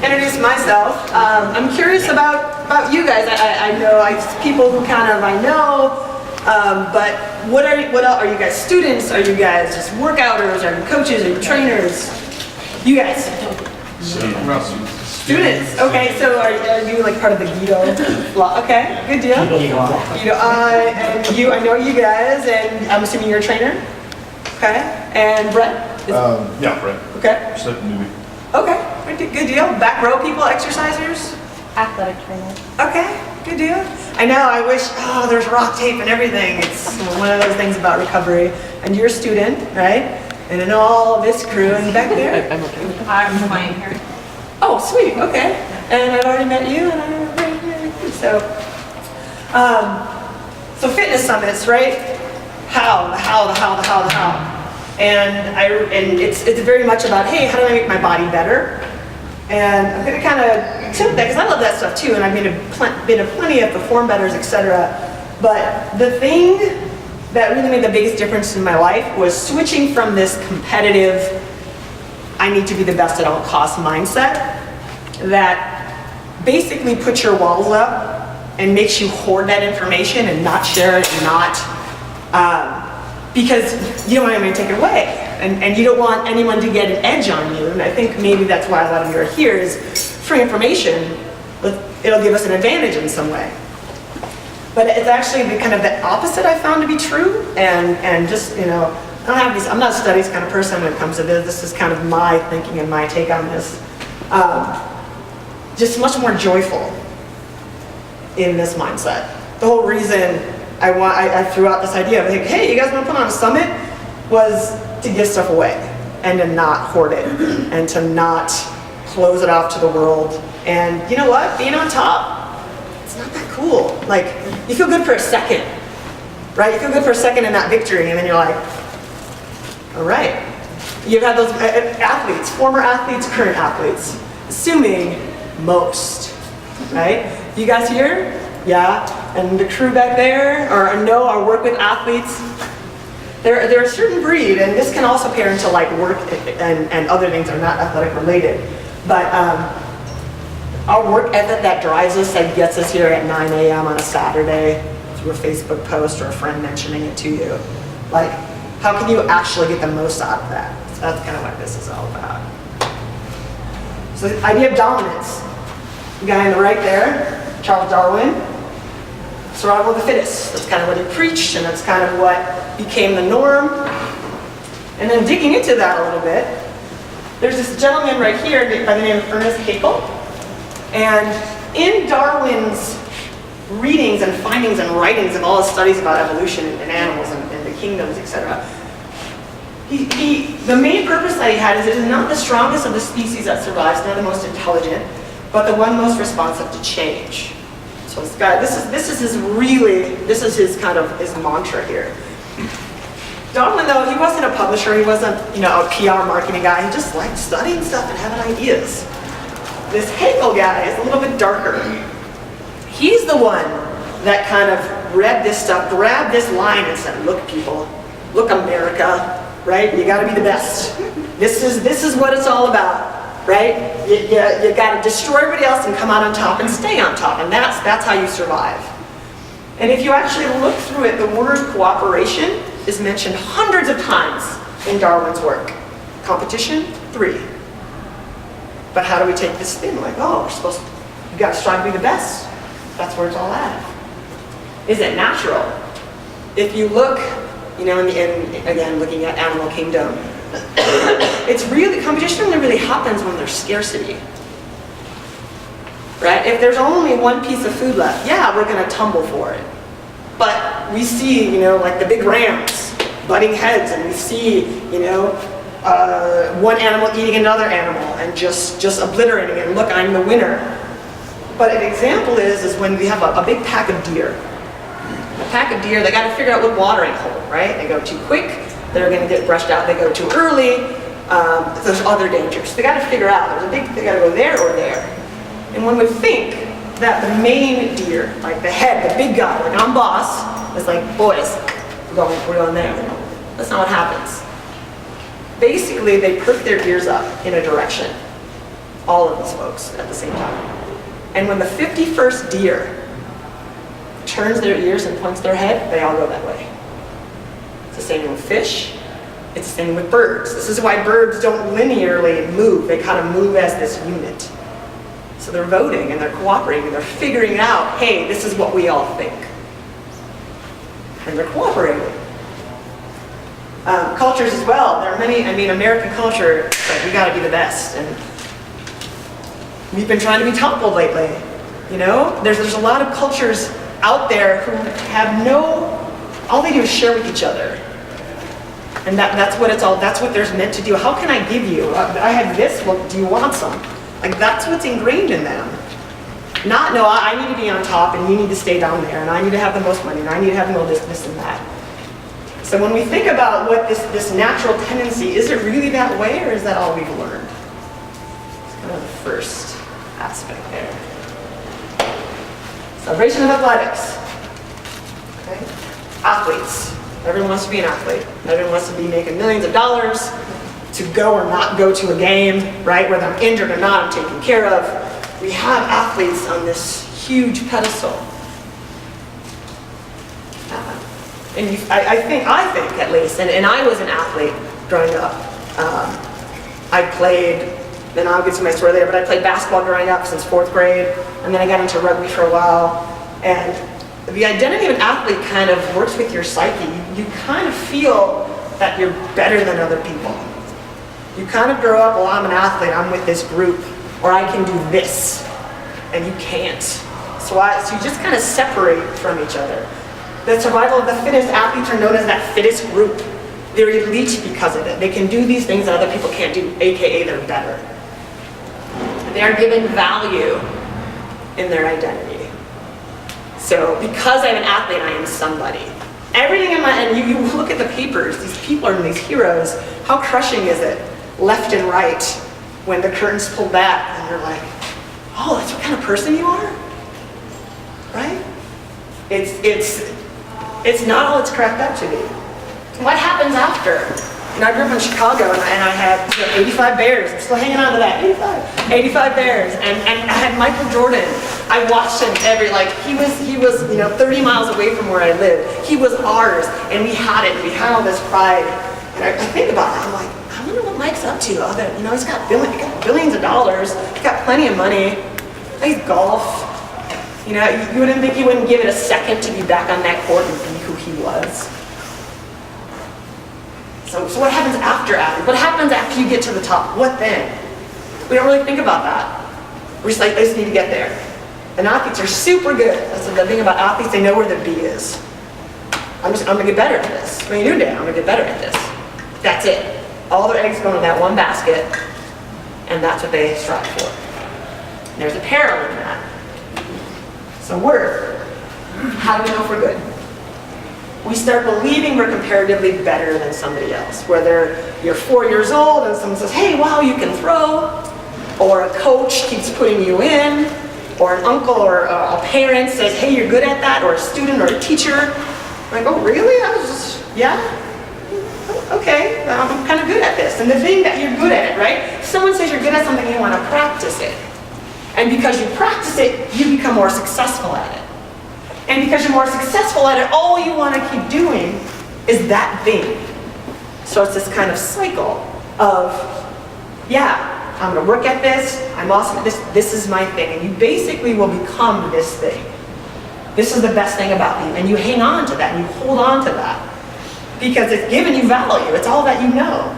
introduce myself. I'm curious about you guys. I know people who I know, but what are you guys? Students? Are you guys just workouters? Are you coaches? Are you trainers? You guys. Students. Okay, so are you like part of the Guido? Okay, good deal. Guido, and you. I know you guys, and I'm assuming you're a trainer. Okay, and Brett. Yeah, Brett. Okay. Just a newbie. Okay, good deal. Back row people, exercisers. Athletic trainer. Okay, good deal. I know. I wish. Oh, there's rock tape and everything. It's one of those things about recovery. And you're a student, right? And then all this crew in back there. I'm okay with that. I'm playing here. Oh, sweet. Okay. And I've already met you, and I'm already met you. So fitness summits, right? How. And it's very much about, hey, how do I make my body better? And I'm going to kind of tip that because I love that stuff too, and I've been to plenty of perform betters, etc. But the thing that really made the biggest difference in my life was switching from this competitive, I need to be the best at all costs mindset that basically puts your walls up and makes you hoard that information and not share it, and not because you don't want anyone to take it away, and you don't want anyone to get an edge on you. And I think maybe that's why a lot of you are here, is free information. It'll give us an advantage in some way. But it's actually the opposite I found to be true, and just, I'm not a studies kind of person when it comes to this. This is kind of my thinking and my take on this. Just much more joyful in this mindset. The whole reason I threw out this idea of like, hey, you guys want to put on a summit, was to give stuff away and to not hoard it and to not close it off to the world. And you know what? Being on top, it's not that cool. Like, you feel good for a second, right? You feel good for a second in that victory, and then you're like, all right. You've had those athletes, former athletes, current athletes, assuming most, right? You guys here? Yeah. And the crew back there, or no, I work with athletes. They're a certain breed, and this can also pair into like work and other things that are not athletic related. But our work ethic that drives us, that gets us here at 9 a.m. on a Saturday through a Facebook post or a friend mentioning it to you. Like, how can you actually get the most out of that? So that's kind of what this is all about. So the idea of dominance. The guy on the right there, Charles Darwin, survival of the fittest. That's kind of what he preached, and that's kind of what became the norm. And then digging into that a little bit, there's this gentleman right here by the name of Ernest Haeckel. And in Darwin's readings and findings and writings of all his studies about evolution and animals and the kingdoms, etc., the main purpose that he had is it is not the strongest of the species that survives, not the most intelligent, but the one most responsive to change. So this guy, this is his kind of his mantra here. Darwin, though, he wasn't a publisher, he wasn't a PR marketing guy. He just liked studying stuff and having ideas. This Haeckel guy is a little bit darker. He's the one that kind of read this stuff, grabbed this line and said, look people, look America, right? You gotta be the best. This is what it's all about, right? You gotta destroy everybody else and come out on top and stay on top, and that's how you survive. And if you actually look through it, the word cooperation is mentioned hundreds of times in Darwin's work. Competition, 3. But how do we take this thing? Like, oh, you gotta strive to be the best. That's where it's all at. Is it natural? If you look, again, looking at animal kingdom, competition only really happens when there's scarcity. Right? If there's only one piece of food left, yeah, we're gonna tumble for it. But we see, like the big rams butting heads, and we see, one animal eating another animal and just obliterating it. Look, I'm the winner. But an example is when we have a big pack of deer. A pack of deer, they got to figure out what watering hole, right? They go too quick, they're going to get brushed out. They go too early, there's other dangers. They got to figure out, they got to go there or there. And one would think that the main deer, like the head, the big guy, like I'm boss, is like, boys, we're going there. That's not what happens. Basically, they perk their ears up in a direction. all of these folks at the same time. And when the 51st deer turns their ears and points their head, they all go that way. It's the same with fish. It's the same with birds. This is why birds don't linearly move. They kind of move as this unit. So they're voting and they're cooperating and they're figuring out, hey, this is what we all think. And they're cooperating. Cultures as well. There are many, American culture, like, we gotta be the best. And we've been trying to be toppled lately. You know, there's a lot of cultures out there who have all they do is share with each other. And that's what there's meant to do. How can I give you? I have this, well, do you want some? Like, that's what's ingrained in them. Not, no, I need to be on top and you need to stay down there and I need to have the most money and I need to have the most this and that. So when we think about what this natural tendency, is it really that way or is that all we've learned? It's kind of the first aspect there. Celebration of athletics. Okay. Athletes. Everyone wants to be an athlete. Everyone wants to be making millions of dollars, to go or not go to a game, right? Whether I'm injured or not, I'm taken care of. We have athletes on this huge pedestal. And I think at least, and I was an athlete growing up. I played, and I'll get to my story later, but I played basketball growing up since 4th grade, and then I got into rugby for a while. And the identity of an athlete kind of works with your psyche. You kind of feel that you're better than other people. You kind of grow up, well, I'm an athlete, I'm with this group, or I can do this, and you can't. So you just kind of separate from each other. The survival of the fittest athletes are known as that fittest group. They're elite because of it. They can do these things that other people can't do, AKA they're better. They are given value in their identity. So because I'm an athlete, I am somebody. Everything in my, and you look at the papers, these people are these heroes. How crushing is it, left and right, when the curtains pull back and you're like, oh, that's what kind of person you are? Right? It's not all it's cracked up to be. What happens after? I grew up in Chicago and I had 85 Bears. I'm still hanging on to that. 85 Bears. And I had Michael Jordan. I watched him he was 30 miles away from where I lived. He was ours and we had it. We had all this pride. And I think about it, I'm like, I wonder what Mike's up to. He's got billions of dollars. He's got plenty of money. He plays golf. You wouldn't think he wouldn't give it a second to be back on that court and be who he was. So what happens after athlete? What happens after you get to the top? What then? We don't really think about that. We're just like, I just need to get there. And athletes are super good. That's the thing about athletes, they know where the B is. I'm gonna get better at this. When you do that, I'm gonna get better at this. That's it. All their eggs go in that one basket, and that's what they strive for. And there's a peril in that. So worth. How do we know if we're good? We start believing we're comparatively better than somebody else. Whether you're 4 years old and someone says, hey, wow, you can throw, or a coach keeps putting you in, or an uncle or a parent says, hey, you're good at that, or a student or a teacher. I'm like, oh, really? Okay, I'm kind of good at this. And the thing that you're good at it, right? Someone says you're good at something, you want to practice it. And because you practice it, you become more successful at it. And because you're more successful at it, all you want to keep doing is that thing. So it's this kind of cycle of, yeah, I'm going to work at this, I'm awesome at this, this is my thing. And you basically will become this thing. This is the best thing about you. And you hang on to that, and you hold on to that. Because it's giving you value, it's all that you know.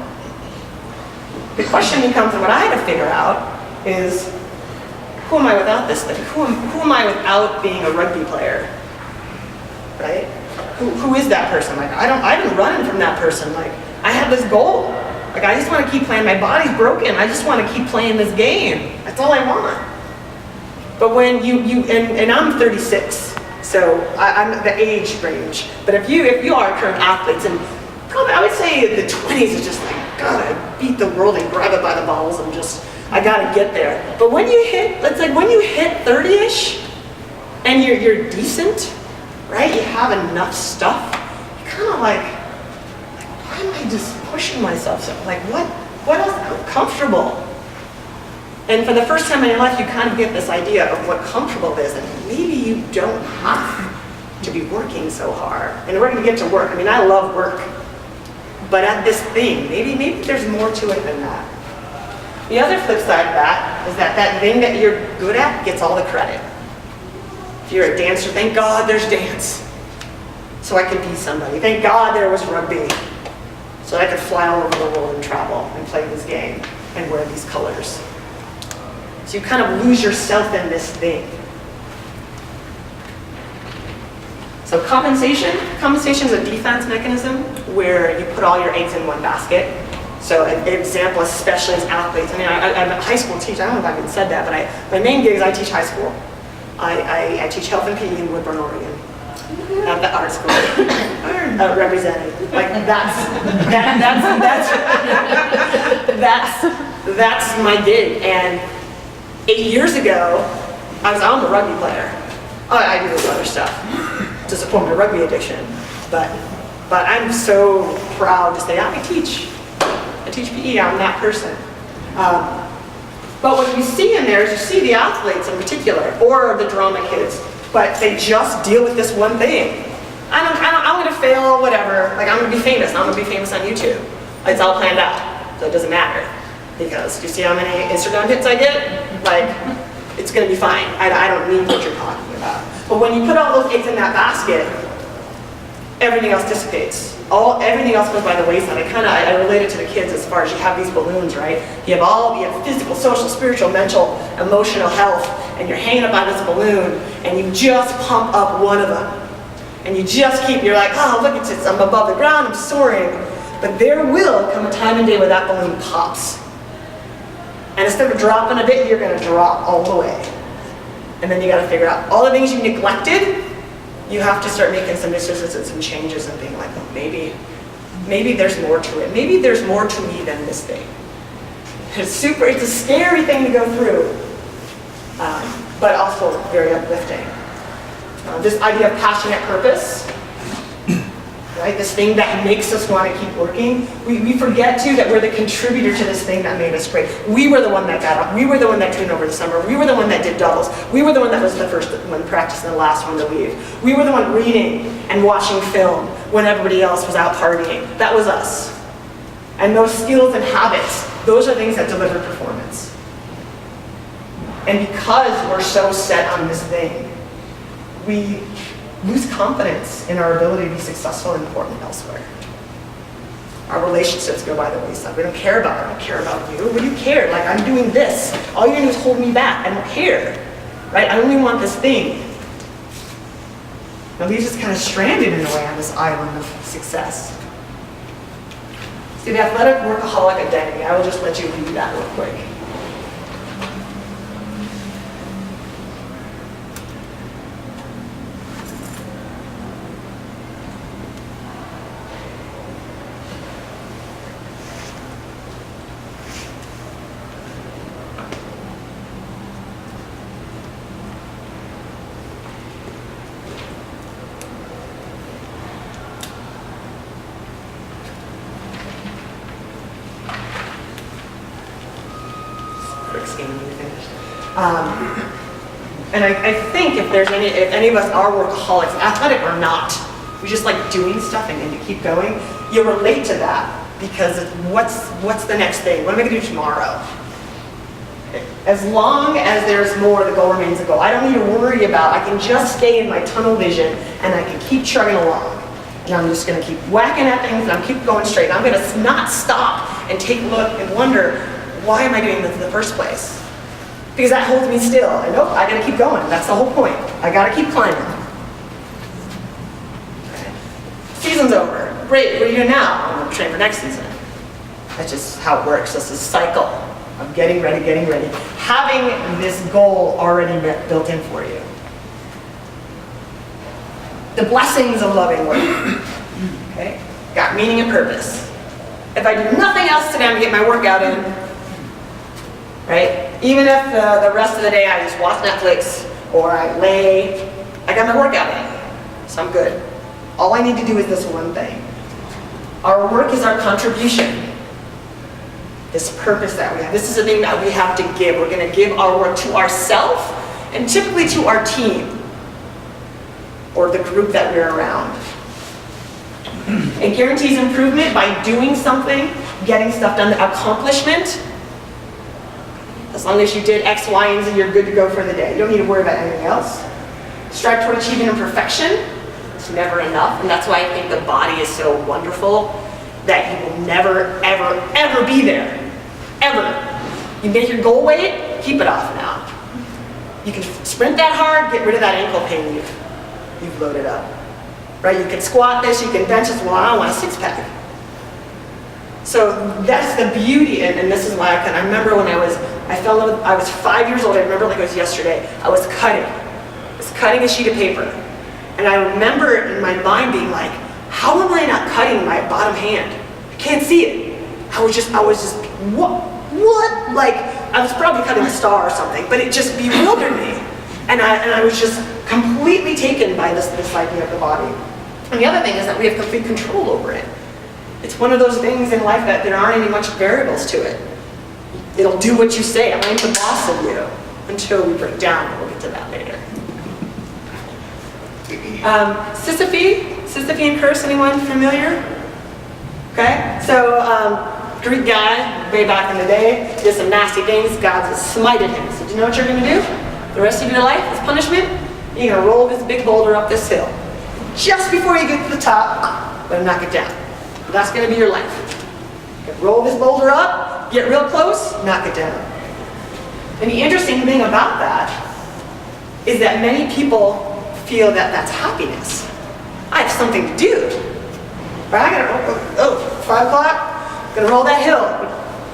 The question becomes, and what I had to figure out is, who am I without this thing? Who am I without being a rugby player? Right? Who is that person? Like, I've been running from that person. Like, I have this goal. Like, I just want to keep playing. My body's broken. I just want to keep playing this game. That's all I want. But when and I'm 36, so I'm the age range. But if you are current athletes, and probably I would say the 20s is just like, God, I beat the world and grab it by the balls and just, I gotta get there. But when you hit, let's say when you hit 30-ish and you're decent, right? You have enough stuff, you're kind of like, why am I just pushing myself so? Like, what else? I'm comfortable. And for the first time in your life, you kind of get this idea of what comfortable is, and maybe you don't have to be working so hard. And we're going to get to work. I mean, I love work. But at this thing, maybe there's more to it than that. The other flip side of that is that that thing that you're good at gets all the credit. If you're a dancer, thank God there's dance, so I could be somebody. Thank God there was rugby, so I could fly all over the world and travel and play this game and wear these colors. So you kind of lose yourself in this thing. So compensation is a defense mechanism where you put all your eggs in one basket. So an example, especially as athletes, I mean, I'm a high school teacher, I don't know if I even said that, but my main gig is I teach high school. I teach health and PE in Woodburn, Oregon, at the art school, represented. Like that's my gig. And 8 years ago, I'm a rugby player. I do this other stuff to support my rugby addiction, but I'm so proud to say I teach PE. I'm that person. But what you see in there is you see the athletes in particular, or the drama kids, but they just deal with this one thing. I'm going to fail, whatever. Like, I'm going to be famous. I'm going to be famous on YouTube. It's all planned out, so it doesn't matter. Because you see how many Instagram hits I get? Like, it's going to be fine. I don't need what you're talking about. But when you put all those eggs in that basket, everything else dissipates. Everything else goes by the wayside. I relate it to the kids as far as you have these balloons, right? You have physical, social, spiritual, mental, emotional health, and you're hanging up on this balloon, and you just pump up one of them. And you're like, oh, look at this, I'm above the ground, I'm soaring. But there will come a time and day where that balloon pops. And instead of dropping a bit, you're gonna drop all the way. And then you gotta figure out all the things you neglected. You have to start making some decisions and some changes and being like, oh, maybe there's more to it. Maybe there's more to me than this thing. It's a scary thing to go through, but also very uplifting. This idea of passionate purpose, right? This thing that makes us want to keep working. We forget too that we're the contributor to this thing that made us great. We were the one that got up. We were the one that trained over the summer. We were the one that did doubles. We were the one that was the first one practicing, the last one to leave. We were the one reading and watching film when everybody else was out partying. That was us. And those skills and habits, those are things that deliver performance. And because we're so set on this thing, we lose confidence in our ability to be successful and important elsewhere. Our relationships go by the wayside. I don't care about you. What do you care? Like, I'm doing this. All you're gonna do is hold me back. I don't care, right? I only want this thing. It leaves us kind of stranded in a way on this island of success. See, the athletic workaholic identity, I will just let you read that real quick. And I think if any of us are workaholics, athletic or not, we just like doing stuff and you keep going, you relate to that because what's the next thing? What am I going to do tomorrow? As long as there's more, the goal remains a goal. I don't need to worry about, I can just stay in my tunnel vision and I can keep chugging along. And I'm just going to keep whacking at things and I'm keep going straight. And I'm going to not stop and take a look and wonder, why am I doing this in the first place? Because that holds me still. I know I gotta keep going. That's the whole point. I gotta keep climbing. Okay. Season's over. Great, what are you doing now? I'm gonna train for next season. That's just how it works. This is a cycle of getting ready. Having this goal already built in for you. The blessings of loving work. Okay? Got meaning and purpose. If I do nothing else today, I'm gonna get my workout in. Right? Even if the rest of the day I just watch Netflix or I lay, I got my workout in. So I'm good. All I need to do is this one thing. Our work is our contribution. this purpose that we have. This is the thing that we have to give. We're going to give our work to ourselves and typically to our team or the group that we're around. It guarantees improvement by doing something, getting stuff done, the accomplishment. As long as you did X, Y, and Z, you're good to go for the day. You don't need to worry about anything else. Strive toward achieving imperfection. It's never enough, and that's why I think the body is so wonderful, that you will never, ever, ever be there. Ever. You make your goal weight, keep it off now. You can sprint that hard, get rid of that ankle pain you've loaded up. Right? You can squat this, you can bench this. Well, I don't want a six-pack. So that's the beauty, and this is why I remember when I was 5 years old, I remember like it was yesterday, I was cutting a sheet of paper. And I remember in my mind being like, how am I not cutting my bottom hand? I can't see it. I was just, what? Like, I was probably cutting a star or something, but it just bewildered me. And I was just completely taken by this idea of the body. And the other thing is that we have complete control over it. It's one of those things in life that there aren't any much variables to it. It'll do what you say. I'm the boss of you until we break down. We'll get to that later. Sisyphean curse, anyone familiar? Okay, so Greek guy, way back in the day, did some nasty things. God smited him. So do you know what you're going to do? The rest of your life, as punishment, you're going to roll this big boulder up this hill. Just before you get to the top, but knock it down. That's going to be your life. Roll this boulder up, get real close, knock it down. And the interesting thing about that is that many people feel that that's happiness. I have something to do. Right? I gotta, 5 o'clock, gonna roll that hill,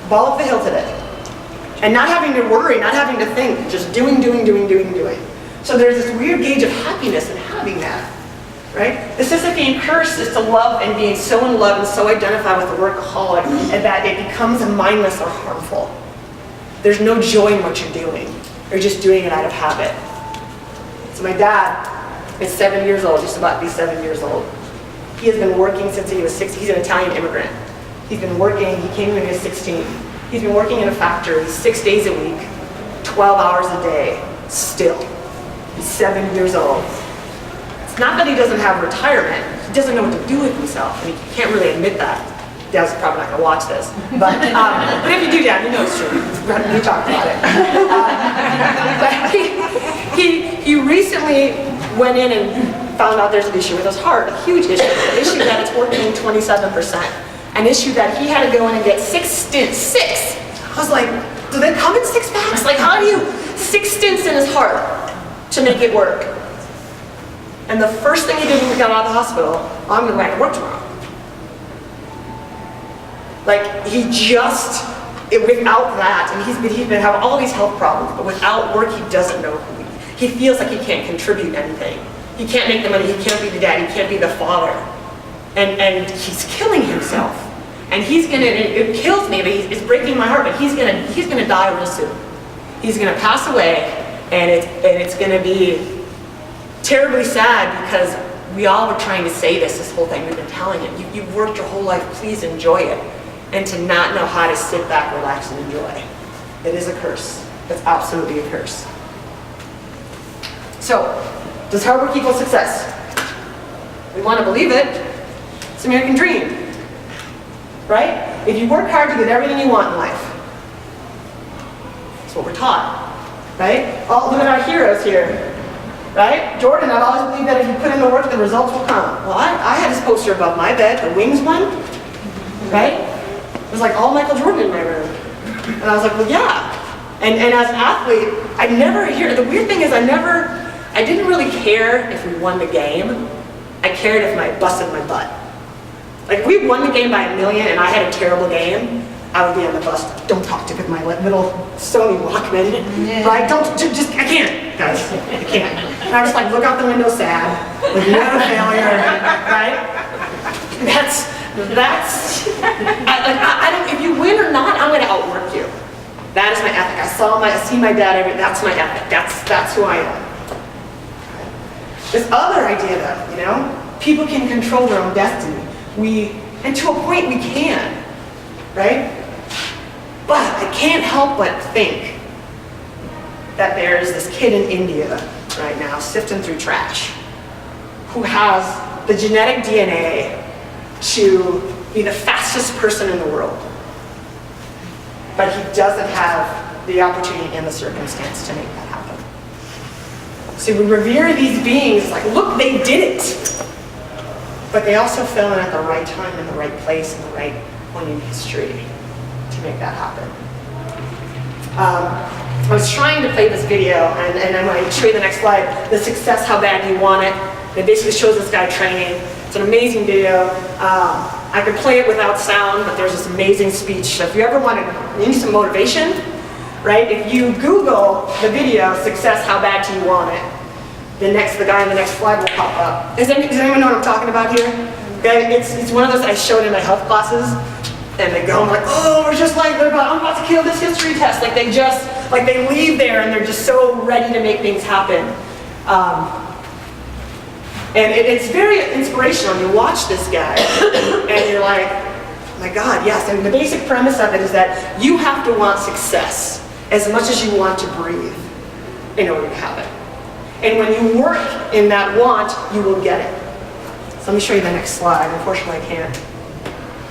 ball up the hill today. And not having to worry, not having to think, just doing. So there's this weird gauge of happiness in having that. Right? The Sisyphean curse is to love and being so in love and so identified with the workaholic and that it becomes mindless or harmful. There's no joy in what you're doing. You're just doing it out of habit. So my dad is 7 years old, just about to be 7 years old. He has been working since he was 6. He's an Italian immigrant. He's been working, he came when he was 16. He's been working in a factory 6 days a week, 12 hours a day, still. He's 7 years old. It's not that he doesn't have retirement, he doesn't know what to do with himself, and he can't really admit that. Dad's probably not going to watch this. But if you do, Dad, you know it's true. We talked about it. But he recently went in and found out there's an issue with his heart, a huge issue. An issue that it's working 27%. An issue that he had to go in and get 6 stints. 6! I was like, do they come in 6 packs? Like, how do you 6 stints in his heart to make it work? And the first thing he did when we got out of the hospital, I'm going to go back to work tomorrow. Like, without that, and he's been having all these health problems, but without work, he doesn't know who he feels like he can't contribute anything. He can't make the money, he can't be the dad, he can't be the father. And he's killing himself. And it kills me, but it's breaking my heart, but he's gonna die real soon. He's gonna pass away, and it's gonna be terribly sad because we all were trying to say this whole thing. We've been telling it. You've worked your whole life, please enjoy it. And to not know how to sit back, relax, and enjoy. It is a curse. It's absolutely a curse. So, does hard work equal success? We want to believe it. It's the American dream. Right? If you work hard, you get everything you want in life. That's what we're taught. Right? Oh, look at our heroes here. Right? Jordan, I've always believed that if you put in the work, the results will come. Well, I had this poster above my bed, the Wings one. Right? It was like all Michael Jordan in my room. And I was like, well, yeah. And as an athlete, the weird thing is I didn't really care if we won the game. I cared if I busted my butt. Like, if we won the game by 1,000,000 and I had a terrible game, I would be on the bus. Don't talk to me with my little Sony Walkman. Yeah. Right? I can't, guys. I can't. And I was like, look out the window sad. Like, you're a failure. Right? I don't, if you win or not, I'm going to outwork you. That is my ethic. I see my dad that's my ethic. That's who I am. This other idea though, people can control their own destiny. And to a point we can, right? But I can't help but think that there's this kid in India right now sifting through trash who has the genetic DNA to be the fastest person in the world. But he doesn't have the opportunity and the circumstance to make that happen. So we revere these beings like, look, they did it. But they also fell in at the right time, in the right place, in the right point in history to make that happen. I was trying to play this video, and I'm going to show you the next slide, the success, how bad you want it. It basically shows this guy training. It's an amazing video. I could play it without sound, but there's this amazing speech. So if you ever want to need some motivation, right? If you Google the video, success, how bad do you want it? The guy in the next slide will pop up. Does anyone know what I'm talking about here? Okay, it's one of those I showed in my health classes, and they go, I'm like, oh, we're just like, I'm about to kill this history test. Like they leave there and they're just so ready to make things happen. And it's very inspirational. You watch this guy, and you're like, oh my God, yes. And the basic premise of it is that you have to want success as much as you want to breathe in order to have it. And when you work in that want, you will get it. So let me show you the next slide. Unfortunately, I can't.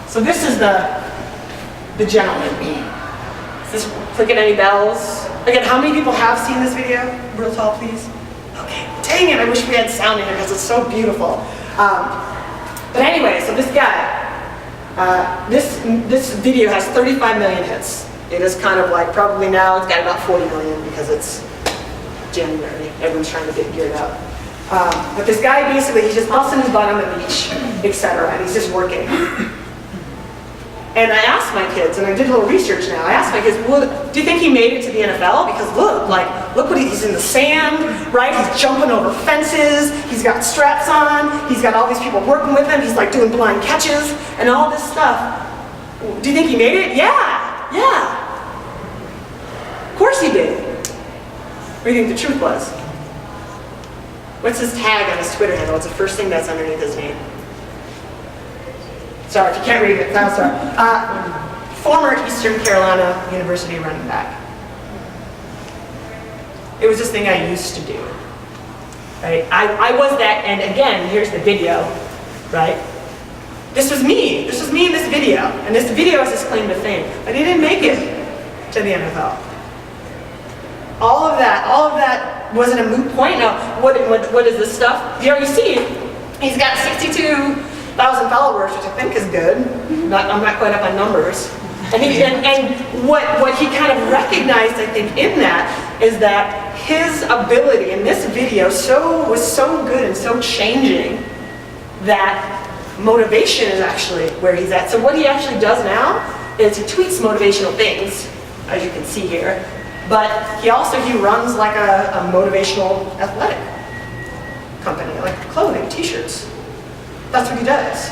So this is the gentleman. Is this clicking any bells? Again, how many people have seen this video? Real tall, please. Okay, dang it, I wish we had sound in here because it's so beautiful. But anyway, so this guy, this video has 35 million hits. It is kind of like, probably now it's got about 40 million because it's January. Everyone's trying to get geared up. But this guy basically, he's just busting his butt on the beach, etc. And he's just working. And I asked my kids, and I did a little research now, I asked my kids, well, do you think he made it to the NFL? Because look what he's in the sand, right? He's jumping over fences, he's got straps on, he's got all these people working with him, he's like doing blind catches, and all this stuff. Do you think he made it? Yeah. Of course he did. What do you think the truth was? What's his tag on his Twitter handle? What's the first thing that's underneath his name? Sorry, if you can't read it, I'm sorry. Former Eastern Carolina University running back. It was this thing I used to do. Right? I was that, and again, here's the video, right? This was me. This was me in this video. And this video is his claim to fame. But he didn't make it to the NFL. All of that wasn't a moot point. Now, what is this stuff? Here you see, he's got 62,000 followers, which I think is good. I'm not quite up on numbers. And what he kind of recognized, I think, in that is that his ability in this video was so good and so changing that motivation is actually where he's at. So what he actually does now is he tweets motivational things, as you can see here. But he runs like a motivational athletic company, like clothing, t-shirts. That's what he does.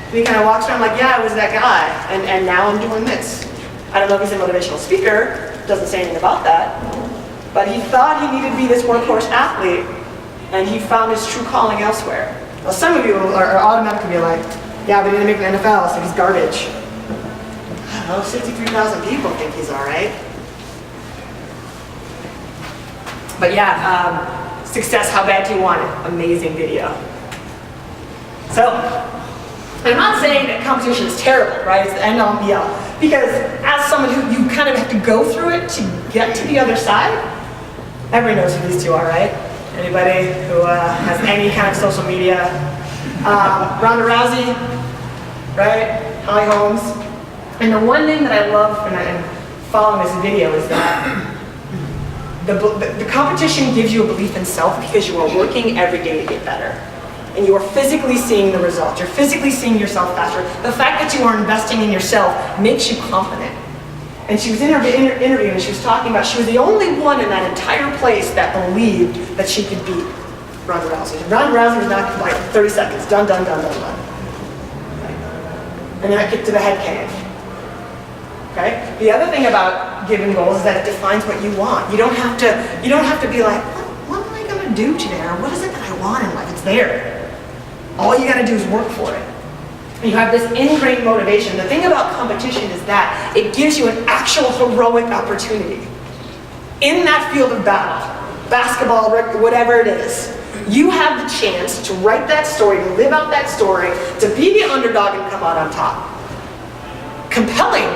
And he kind of walks around like, yeah, I was that guy, and now I'm doing this. I don't know if he's a motivational speaker, doesn't say anything about that, but he thought he needed to be this workhorse athlete, and he found his true calling elsewhere. Now some of you are automatically be like, yeah, but he didn't make the NFL, so he's garbage. I don't know, 63,000 people think he's all right. But yeah, success, how bad do you want it? Amazing video. So, I'm not saying that competition is terrible, right? It's the end all be all. Because as someone who you kind of have to go through it to get to the other side, everybody knows who these two are, right? Anybody who has any kind of social media? Ronda Rousey, right? Holly Holmes. And the one thing that I love and following this video is that the competition gives you a belief in self because you are working every day to get better. And you are physically seeing the results. You're physically seeing yourself faster. The fact that you are investing in yourself makes you confident. And she was in her interview and she was talking about she was the only one in that entire place that believed that she could beat Ronda Rousey. Ronda Rousey was not like 30 seconds, done. And then I kick to the head cave. Okay? The other thing about giving goals is that it defines what you want. You don't have to be like, what am I going to do today? Or what is it that I want in life? It's there. All you got to do is work for it. You have this ingrained motivation. The thing about competition is that it gives you an actual heroic opportunity. In that field of battle, basketball, whatever it is, you have the chance to write that story, to live out that story, to be the underdog and come out on top. Compelling.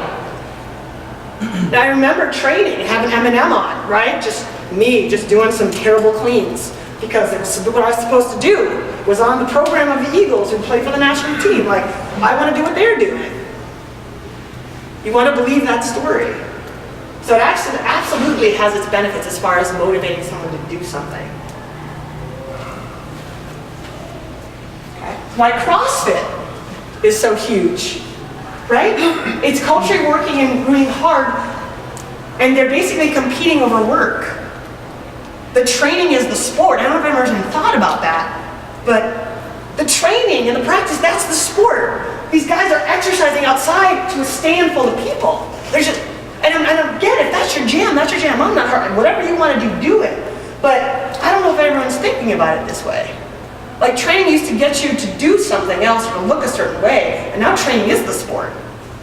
And I remember training, having Eminem on, right? Just me, just doing some terrible cleans. Because it was what I was supposed to do, was on the program of the Eagles who play for the national team. Like, I want to do what they're doing. You want to believe that story. So it actually absolutely has its benefits as far as motivating someone to do something. Okay. Why CrossFit is so huge, right? It's culture working and working hard, and they're basically competing over work. The training is the sport. I don't know if anyone's even thought about that, but the training and the practice, that's the sport. These guys are exercising outside to a stand full of people. There's just, and I get it, that's your jam, that's your jam. I'm not hurt. Whatever you want to do, do it. But I don't know if everyone's thinking about it this way. Like training used to get you to do something else or to look a certain way, and now training is the sport.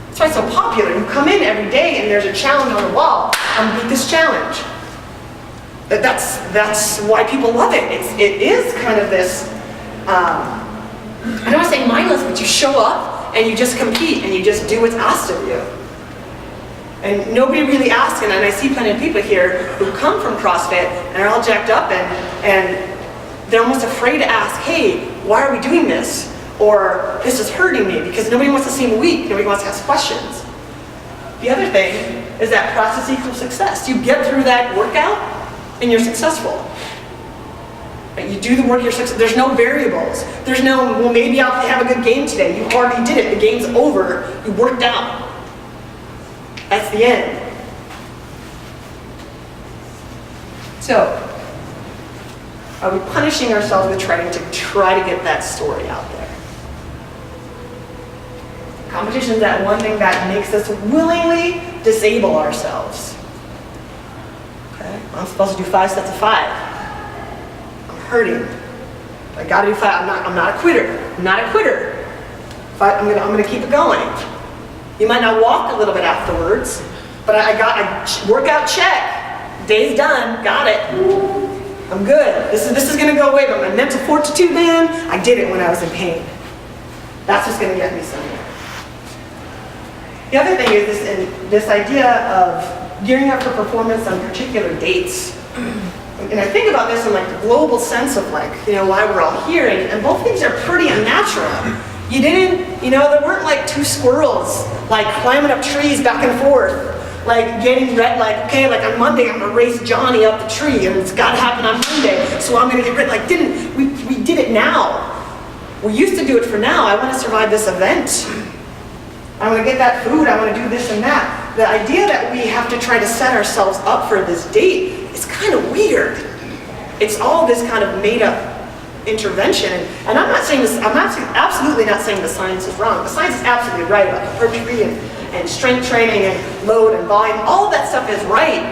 That's why it's so popular. You come in every day and there's a challenge on the wall. I'm beat this challenge. That's why people love it. It is kind of this, I don't want to say mindless, but you show up and you just compete and you just do what's asked of you. And nobody really asks, and I see plenty of people here who come from CrossFit and are all jacked up and they're almost afraid to ask, hey, why are we doing this? Or this is hurting me, because nobody wants to seem weak, nobody wants to ask questions. The other thing is that process equals success. You get through that workout, and you're successful. You do the work, you're successful. There's no variables. There's no, well, maybe I'll have a good game today. You already did it. The game's over. You worked out. That's the end. So, are we punishing ourselves with trying to get that story out there? Competition is that one thing that makes us willingly disable ourselves. I'm supposed to do 5 sets of 5. I'm hurting. I gotta do 5. I'm not a quitter. I'm not a quitter. I'm gonna keep it going. You might not walk a little bit afterwards, but I got a workout check. Day's done. Got it. I'm good. This is gonna go away. But my mental fortitude, man, I did it when I was in pain. That's what's gonna get me somewhere. The other thing is this idea of gearing up for performance on particular dates. And I think about this in like the global sense of like, why we're all here, and both things are pretty unnatural. You didn't, there weren't like 2 squirrels like climbing up trees back and forth, like getting red, like, okay, like on Monday I'm gonna race Johnny up the tree and it's gotta happen on Monday, so I'm gonna get red. Like we did it now. We used to do it for now. I wanna survive this event. I want to get that food, I want to do this and that. The idea that we have to try to set ourselves up for this date is kind of weird. It's all this kind of made up intervention. And I'm not saying this, I'm absolutely not saying the science is wrong. The science is absolutely right about hypertrophy and strength training and load and volume. All of that stuff is right.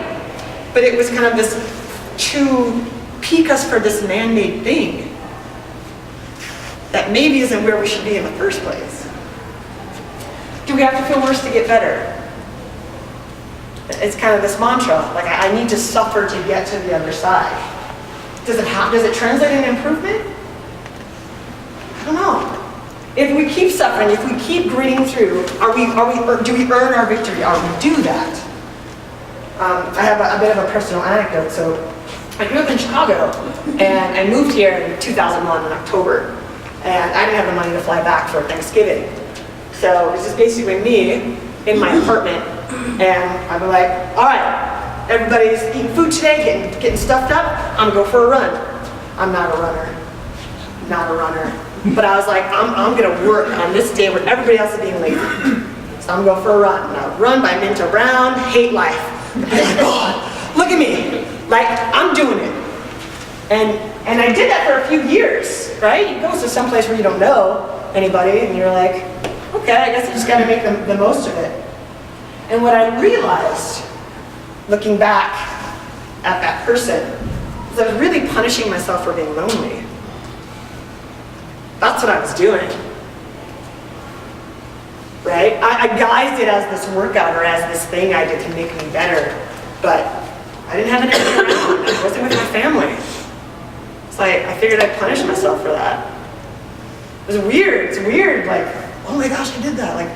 But it was kind of this to peak us for this man-made thing that maybe isn't where we should be in the first place. Do we have to feel worse to get better? It's kind of this mantra, like I need to suffer to get to the other side. Does it translate into improvement? I don't know. If we keep suffering, if we keep gritting through, do we earn our victory? Are we do that? I have a bit of a personal anecdote. So I grew up in Chicago, and I moved here in 2001 in October, and I didn't have the money to fly back for Thanksgiving. So it was just basically me in my apartment, and I'd be like, all right, everybody's eating food today, getting stuffed up, I'm gonna go for a run. I'm not a runner. But I was like, I'm gonna work on this day where everybody else is being lazy. So I'm going for a run. Now, run by Minto Brown, hate life. I'm like, God, look at me. Like, I'm doing it. And I did that for a few years, right? You go to some place where you don't know anybody, and you're like, okay, I guess I just gotta make the most of it. And what I realized, looking back at that person, is I was really punishing myself for being lonely. That's what I was doing. right? I guised it as this workout or as this thing I did to make me better, but I didn't have anyone around. I wasn't with my family. It's like, I figured I'd punish myself for that. It was weird. It's weird, like, oh my gosh, I did that. Like,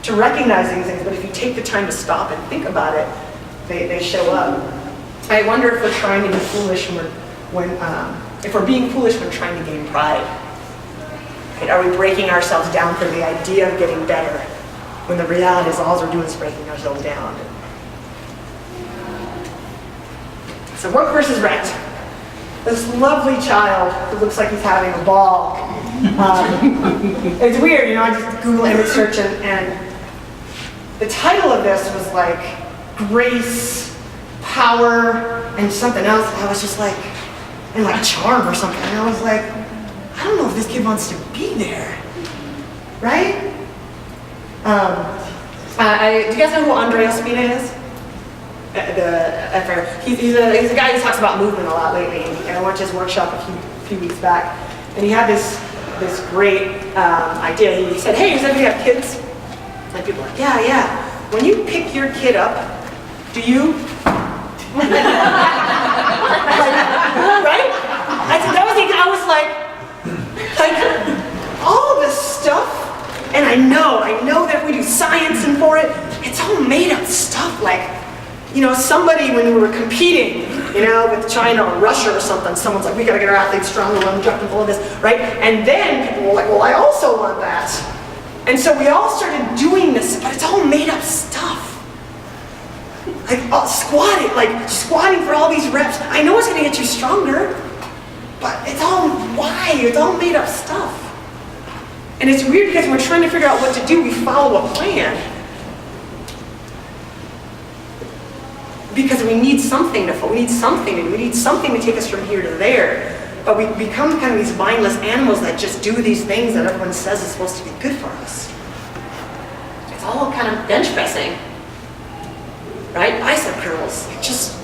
to recognize these things, but if you take the time to stop and think about it, they show up. I wonder if we're trying to be foolish if we're being foolish when trying to gain pride. Right? Are we breaking ourselves down for the idea of getting better, when the reality is all we're doing is breaking ourselves down? So work versus rent. This lovely child who looks like he's having a ball. It's weird, I just Google image search and the title of this was like grace, power, and something else. And I was just like, and like charm or something. And I was like, I don't know if this kid wants to be there, right? Do you guys know who Andreas Spina is? He's a guy who talks about movement a lot lately, and I went to his workshop a few weeks back, and he had this great idea. He said, hey, does anybody have kids? And people are like, yeah. When you pick your kid up, do you? Right? I was like, all this stuff, and I know that if we do science and for it, it's all made up stuff. Like, somebody when we were competing, with China or Russia or something, someone's like, we gotta get our athletes stronger, let them jump and all of this, right? And then people were like, well, I also want that. And so we all started doing this, but it's all made up stuff. Like squatting for all these reps. I know it's gonna get you stronger, but it's all made up stuff. And it's weird because when we're trying to figure out what to do, we follow a plan. Because we need something to do. We need something to take us from here to there. But we become kind of these mindless animals that just do these things that everyone says is supposed to be good for us. It's all kind of bench pressing, right? Bicep curls, just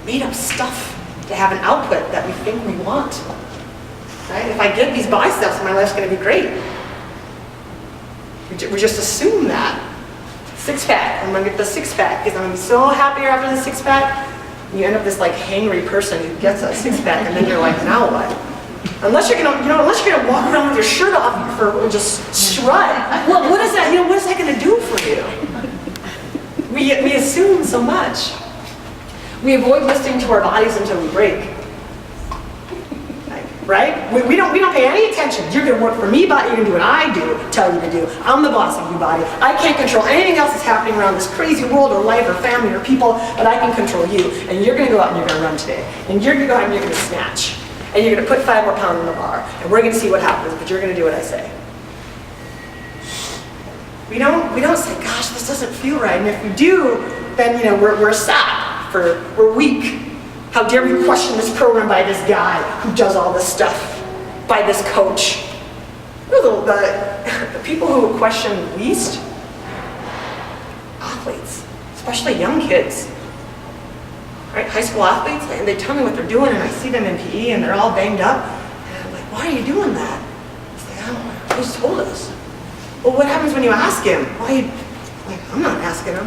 made up stuff to have an output that we think we want, right? If I get these biceps, my life's going to be great. We just assume that. Six-pack, I'm going to get the six-pack because I'm going to be so happier after the six-pack. You end up this like hangry person who gets a six-pack, and then you're like, now what? Unless you're gonna walk around with your shirt off or just strut. Well, what is that? What is that gonna do for you? We assume so much. We avoid listening to our bodies until we break. Right? We don't pay any attention. You're gonna work for me, body. You're gonna do what I tell you to do. I'm the boss of you, body. I can't control anything else that's happening around this crazy world or life or family or people, but I can control you. And you're gonna go out and you're gonna run today. And you're gonna go out and you're gonna snatch. And you're gonna put 5 more pounds on the bar. And we're gonna see what happens, but you're gonna do what I say. We don't say, gosh, this doesn't feel right. And if we do, then we're sad, we're weak. How dare we question this program by this guy who does all this stuff, by this coach. The people who question least, athletes, especially young kids. Right? High school athletes, and they tell me what they're doing, and I see them in PE, and they're all banged up. And I'm like, why are you doing that? It's like, I don't know, he just told us. Well, what happens when you ask him? I'm not asking him.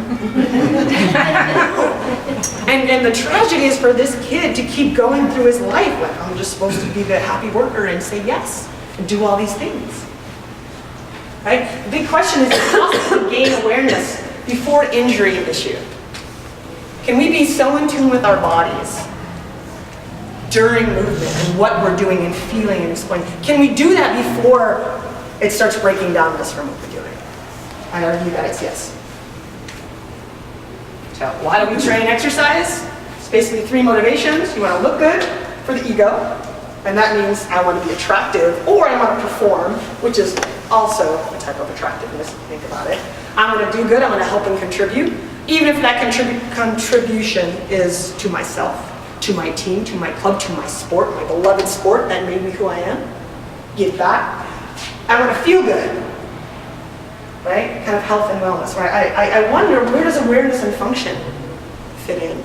And the tragedy is for this kid to keep going through his life like, I'm just supposed to be the happy worker and say yes, and do all these things. Right? The big question is how to gain awareness before injury issue. Can we be so in tune with our bodies during movement and what we're doing and feeling and explaining? Can we do that before it starts breaking down us from what we're doing? I argue that it's yes. So why do we train exercise? It's basically 3 motivations. You want to look good for the ego, and that means I want to be attractive, or I want to perform, which is also a type of attractiveness if you think about it. I want to do good, I want to help and contribute, even if that contribution is to myself, to my team, to my club, to my sport, my beloved sport that made me who I am. Give back. I want to feel good. Right? Kind of health and wellness, right? I wonder, where does awareness and function fit in?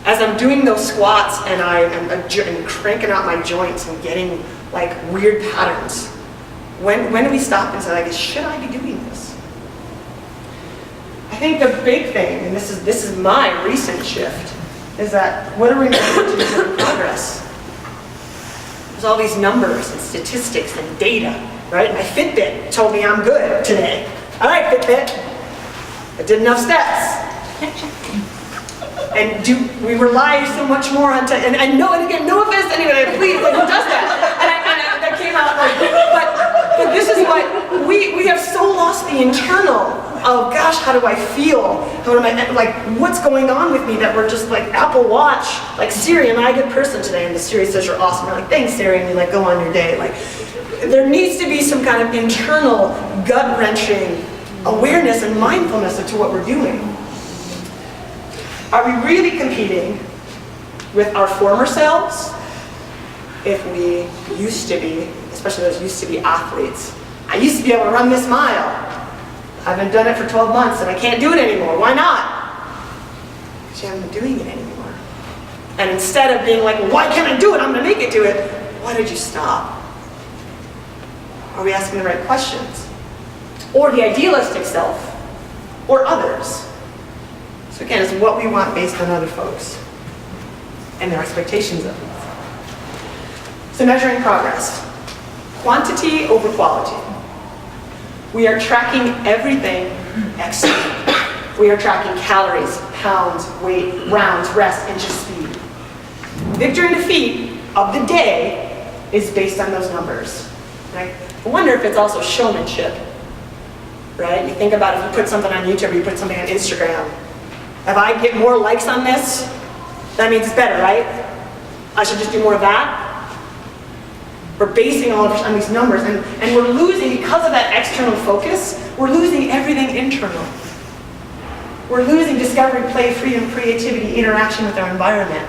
As I'm doing those squats and I'm cranking out my joints and getting like weird patterns, when do we stop and say, like, should I be doing this? I think the big thing, and this is my recent shift, is that what are we measuring to measure progress? There's all these numbers and statistics and data, right? My Fitbit told me I'm good today. All right, Fitbit, I did enough steps. And we rely so much more on, and again, no offense to anybody, please, like, who does that? And that came out like, but this is what, we have so lost the internal of, gosh, how do I feel? How am I, like, what's going on with me that we're just like, Apple Watch, like, Siri, am I a good person today? And the Siri says you're awesome. We're like, thanks, Siri, and you like go on your day. Like, there needs to be some kind of internal, gut-wrenching awareness and mindfulness to what we're doing. Are we really competing with our former selves? If we used to be, especially those used to be athletes. I used to be able to run this mile. I haven't done it for 12 months and I can't do it anymore. Why not? Because you haven't been doing it anymore. And instead of being like, well, why can't I do it? I'm going to make it do it. Why did you stop? Are we asking the right questions? Or the idealistic self, or others. So again, it's what we want based on other folks and their expectations of us. So measuring progress. Quantity over quality. We are tracking everything externally. We are tracking calories, pounds, weight, rounds, rest, inches, speed. Victory and defeat of the day is based on those numbers. Right? I wonder if it's also showmanship. Right? You think about if you put something on YouTube or you put something on Instagram. If I get more likes on this, that means it's better, right? I should just do more of that. We're basing all of this on these numbers, and we're losing, because of that external focus, we're losing everything internal. We're losing discovery, play, freedom, creativity, interaction with our environment.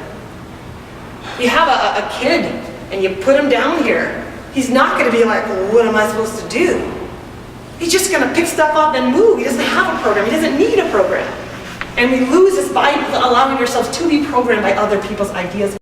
You have a kid, and you put him down here. He's not going to be like, well, what am I supposed to do? He's just going to pick stuff up and move. He doesn't have a program. He doesn't need a program. And we lose this by allowing ourselves to be programmed by other people's ideas.